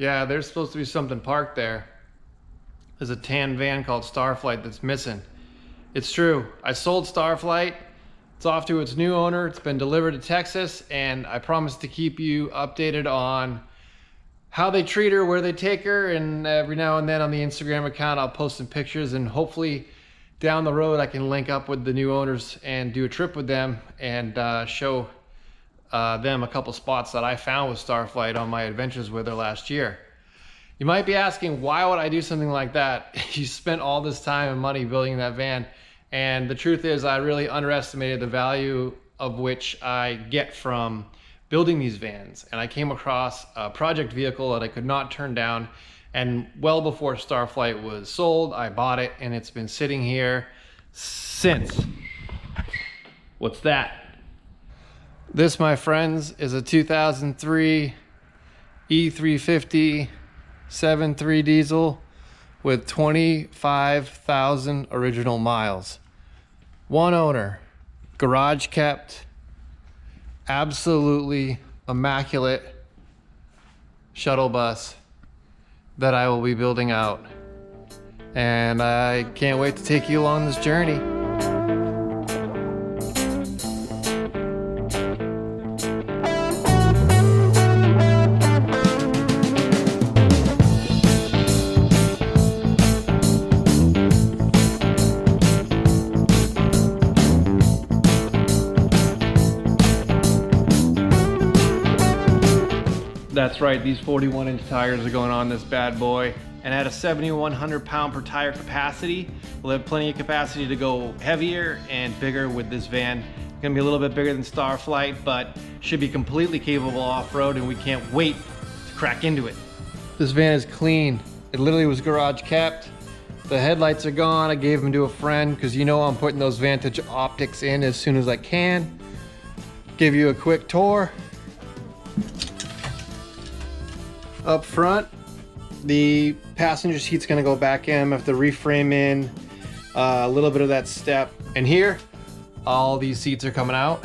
Yeah, there's supposed to be something parked there. There's a tan van called Starflyte that's missing. It's true. I sold Starflyte. It's off to its new owner. It's been delivered to Texas, and I promise to keep you updated on how they treat her, where they take her, and every now and then on the Instagram account I'll post some pictures, and hopefully down the road I can link up with the new owners and do a trip with them and show them a couple spots that I found with Starflyte on my adventures with her last year. You might be asking, why would I do something like that? You spent all this time and money building that van, and the truth is I really underestimated the value of which I get from building these vans. And I came across a project vehicle that I could not turn down, and well before Starflyte was sold, I bought it, and it's been sitting here since. What's that? This, my friends, is a 2003 E350 7.3 diesel with 25,000 original miles. One owner, garage kept, absolutely immaculate shuttle bus that I will be building out. And I can't wait to take you along this journey. That's right, these 41-inch tires are going on this bad boy. And at a 7,100 pound per tire capacity, we'll have plenty of capacity to go heavier and bigger with this van. It's gonna be a little bit bigger than Starflyte, but should be completely capable off-road, and we can't wait to crack into it. This van is clean. It literally was garage kept. The headlights are gone. I gave them to a friend because you know I'm putting those Vantage optics in as soon as I can. Give you a quick tour. Up front, the passenger seat's gonna go back in. I have to reframe in a little bit of that step. And here, all these seats are coming out.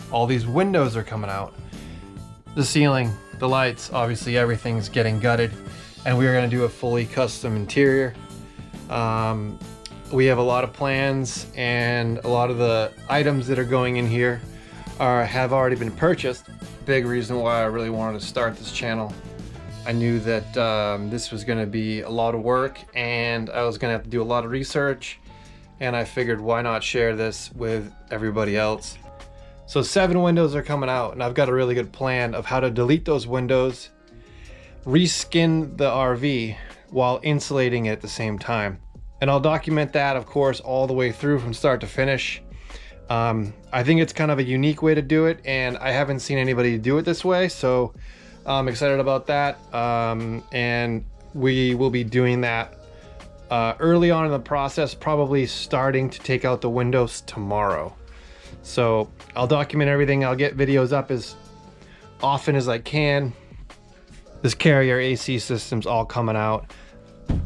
All these windows are coming out. The ceiling, the lights, obviously everything's getting gutted. And we are gonna do a fully custom interior. We have a lot of plans, and a lot of the items that are going in here have already been purchased. Big reason why I really wanted to start this channel. I knew that this was gonna be a lot of work, and I was gonna have to do a lot of research, and I figured why not share this with everybody else. So 7 windows are coming out, and I've got a really good plan of how to delete those windows, reskin the RV while insulating it at the same time. And I'll document that, of course, all the way through from start to finish. I think it's kind of a unique way to do it, and I haven't seen anybody do it this way, so I'm excited about that, and we will be doing that early on in the process, probably starting to take out the windows tomorrow. So I'll document everything. I'll get videos up as often as I can. This carrier AC system's all coming out.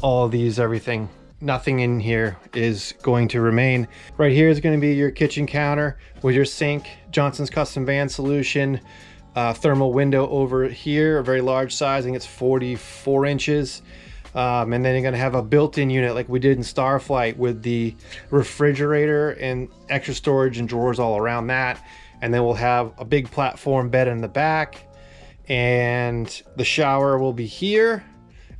All of these, everything. Nothing in here is going to remain. Right here is going to be your kitchen counter with your sink, Johnson's Custom Van Solution. Thermal window over here, a very large size. I think it's 44 inches. And then you're gonna have a built-in unit like we did in Starflyte with the refrigerator and extra storage and drawers all around that. And then we'll have a big platform bed in the back, and the shower will be here.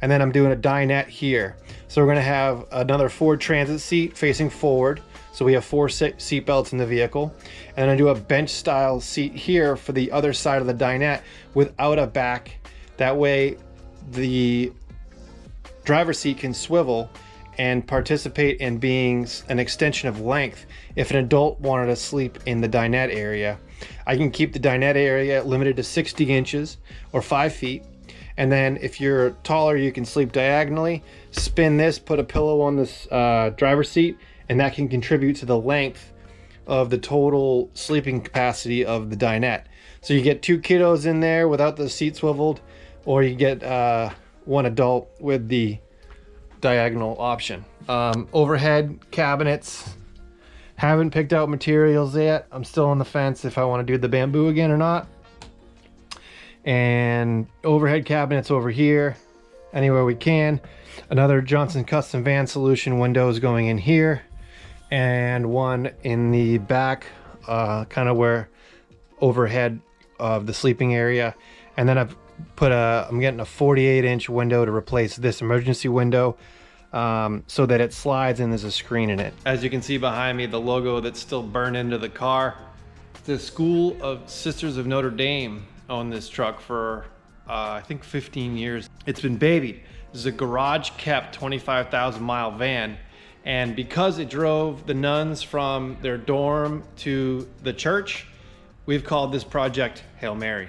And then I'm doing a dinette here. So we're gonna have another Ford Transit seat facing forward. So we have 4 seat belts in the vehicle. And I do a bench style seat here for the other side of the dinette without a back. That way the driver's seat can swivel and participate in being an extension of length. If an adult wanted to sleep in the dinette area, I can keep the dinette area limited to 60 inches or 5 feet. And then if you're taller, you can sleep diagonally, spin this, put a pillow on this driver's seat, and that can contribute to the length of the total sleeping capacity of the dinette. So you get 2 kiddos in there without the seat swiveled, or you get 1 adult with the diagonal option. Overhead cabinets, haven't picked out materials yet. I'm still on the fence if I want to do the bamboo again or not. And overhead cabinets over here. anywhere we can. Another Johnson Custom Van Solution windows going in here, and one in the back, kind of where overhead of the sleeping area. And then I'm getting a 48-inch window to replace this emergency window, so that it slides and there's a screen in it. As you can see behind me, the logo that's still burned into the car. The School of Sisters of Notre Dame owned this truck for I think 15 years. It's been babied. This is a garage kept 25,000 mile van, and because it drove the nuns from their dorm to the church, we've called this project Hail Mary.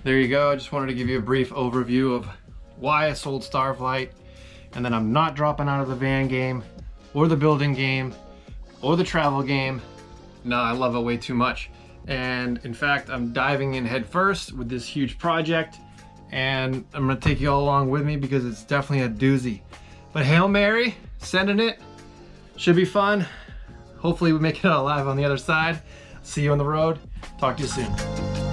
There you go. I just wanted to give you a brief overview of why I sold Starflyte, and then I'm not dropping out of the van game or the building game or the travel game. No, I love it way too much. And in fact, I'm diving in head first with this huge project, and I'm gonna take you all along with me because it's definitely a doozy. But Hail Mary, sending it. Should be fun. Hopefully we make it out alive on the other side. See you on the road. Talk to you soon.